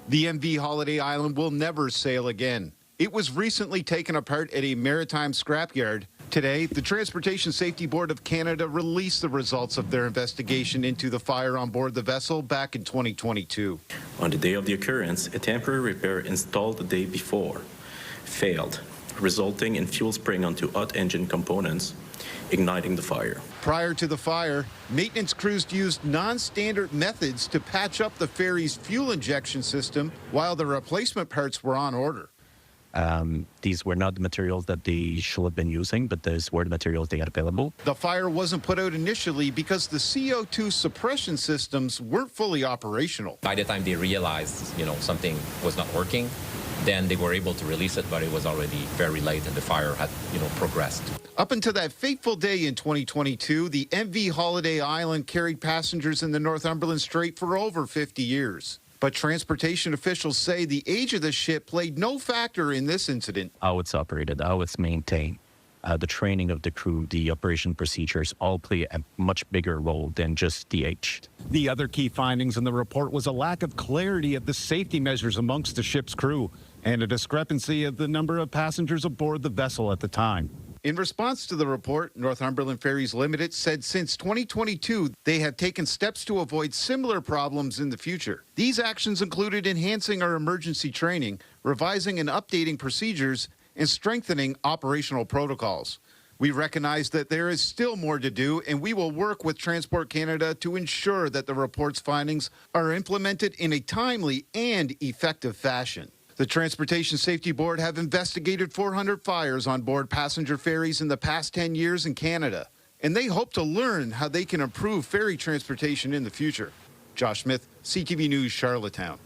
The MV Holiday Island will never sail again. It was recently taken apart at a maritime scrapyard. Today, the Transportation Safety Board of Canada released the results of their investigation into the fire on board the vessel back in 2022. On the day of the occurrence, a temporary repair installed the day before failed, resulting in fuel spraying onto hot engine components, igniting the fire. Prior to the fire, maintenance crews used non-standard methods to patch up the ferry's fuel injection system while the replacement parts were on order. These were not the materials that they should have been using, but these were the materials they had available. The fire wasn't put out initially because the CO2 suppression systems weren't fully operational. By the time they realized, something was not working, then they were able to release it, but it was already very late and the fire had, progressed. Up until that fateful day in 2022, the MV Holiday Island carried passengers in the Northumberland Strait for over 50 years. But transportation officials say the age of the ship played no factor in this incident. How it's operated, how it's maintained, the training of the crew, the operation procedures all play a much bigger role than just the age. The other key findings in the report was a lack of clarity of the safety measures amongst the ship's crew and a discrepancy of the number of passengers aboard the vessel at the time. In response to the report, Northumberland Ferries Limited said since 2022, they have taken steps to avoid similar problems in the future. These actions included enhancing our emergency training, revising and updating procedures, and strengthening operational protocols. We recognize that there is still more to do, and we will work with Transport Canada to ensure that the report's findings are implemented in a timely and effective fashion. The Transportation Safety Board have investigated 400 fires on board passenger ferries in the past 10 years in Canada, and they hope to learn how they can improve ferry transportation in the future. Josh Smith, CTV News, Charlottetown.